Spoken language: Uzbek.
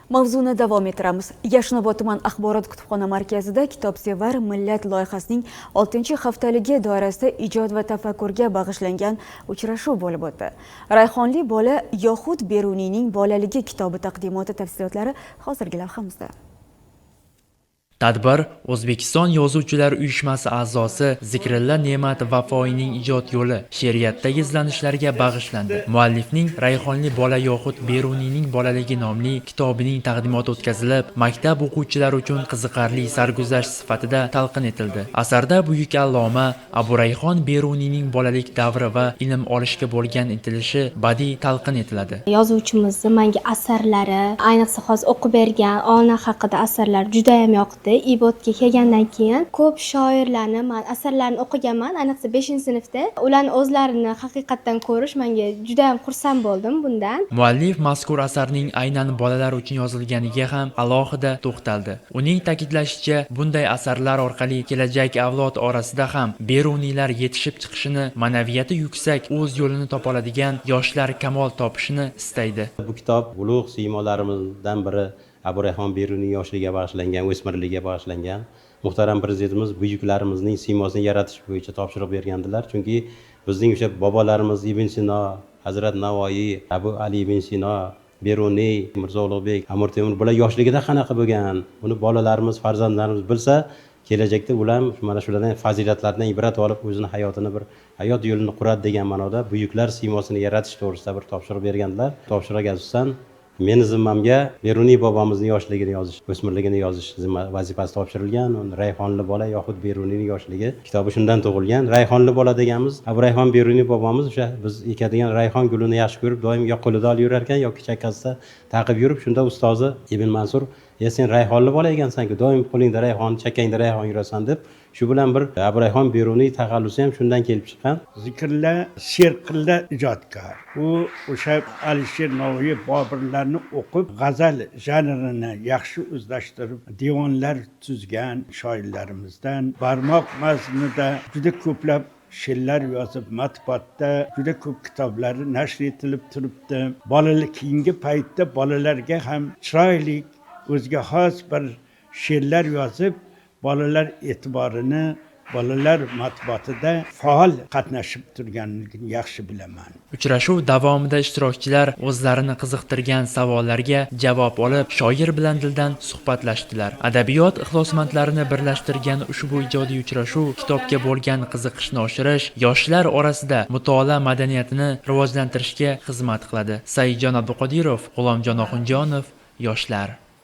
Mavzuni davom ettiramiz. Yashnobod tuman axborot kutubxona markazida Kitobsevar millat loyihasining 6-haftaligi doirasida ijod va tafakkurga bag'ishlangan uchrashuv bo'lib o'tdi. Rayhonli bola Yoxud Beruniyning bolaligi kitobi taqdimoti tafsilotlari hozirgi lavhamizda. Tadbir O'zbekiston Yozuvchilar uyushmasi a'zosi Zikrilla Ne'mat Vafoiyning ijod yo'li she'riyatdagi izlanishlarga bag'ishlandi. Muallifning Rayhonli bola Yoxud Beruniyning bolaligi nomli kitobining taqdimoti o'tkazilib, maktab o'quvchilari uchun qiziqarli sarguzasht sifatida talqin etildi. Asarda buyuk alloma Abu Rayhon Beruniyning bolalik davri va ilm olishga bo'lgan intilishi badiiy talqin etiladi. Yozuvchimizning menga asarlari, ayniqsa hozir o'qib bergan ona haqida asarlar juda ham yoqdi. Ibodga kelgandan keyin ko'p shoirlarni men asarlarini o'qiganman, ayniqsa 5-sinfda. Ularning o'zlarini haqiqatan ko'rish menga juda ham xursand bo'ldim bundan. Muallif mazkur asarning aynan bolalar uchun yozilganiga ham alohida to'xtaldi. Uning ta'kidlashicha, bunday asarlar orqali kelajak avlod orasida ham Beruniylar yetishib chiqishini, ma'naviyati yuksak, o'z yo'lini topa oladigan yoshlar kamol topishini istaydi. Bu kitob ulug' siymolarimizdan biri Abu Rayhon Beruniy yoshligiga bag'ishlangan, o'smirligiga bag'ishlangan. Muhtaram prezidentimiz buyuklarimizning siymosini yaratish bo'yicha topshiriq bergandilar. Chunki bizning o'sha bobolarimiz Ibn Sino, Hazrat Navoiy, Abu Ali ibn Sino, Beruniy, Mirzo Ulug'bek, Amir Temur bular yoshligida qanaqa bo'lgan, buni bolalarimiz, farzandlarimiz bilsa, kelajakda ular mana shulardan fazilatlardan ibrat olib o'zini hayotini bir hayot yo'lini quradi degan ma'noda buyuklar siymosini yaratish to'g'risida bir topshiriq bergandilar. Topshiriq asosan meni zimmamga Beruniy bobomizning yoshligini yozish, o'smirligini yozish vazifasi topshirilgan. Rayhonli bola Yoxud Beruniyning yoshligi kitobi shundan tug'ilgan. Rayhonli bola deganimiz Abu Rayhon Beruniy bobomiz o'sha biz ekadigan rayhon gulini yaxshi ko'rib, doim yo qo'lida olib yurar ekan yoki chakkasida taqib yurib, shunda ustozi Ibn Mansur sen rayhonli bola ekansan-ku, doim qo'lingda rayhon, chakkangda rayhon yurasan deb, shu bilan bir Abu Rayhon Beruniy taxallusi ham shundan kelib chiqqan. Zikrilla she'rqilla ijodkor. U o'sha Alisher Navoiy Boburlarni o'qib, g'azal janrini yaxshi o'zlashtirib, devonlar tuzgan shoirlarimizdan barmoq maznida juda ko'plab she'rlar yozib, matbuotda juda ko'p kitoblari nashr etilib turibdi. Bolalik keyingi paytda bolalarga ham chiroyli o'ziga xos bir she'rlar yozib, bolalar e'tiborini bolalar matbuotida faol qatnashib turganligini yaxshi bilaman. Uchrashuv davomida ishtirokchilar o'zlarini qiziqtirgan savollarga javob olib, shoir bilan dildan suhbatlashdilar. Adabiyot ixlosmandlarini birlashtirgan ushbu ijodiy uchrashuv kitobga bo'lgan qiziqishni oshirish, yoshlar orasida mutolaa madaniyatini rivojlantirishga xizmat qiladi. Saidjon Abduqodirov, G'ulomjon Oxunjonov, yoshlar.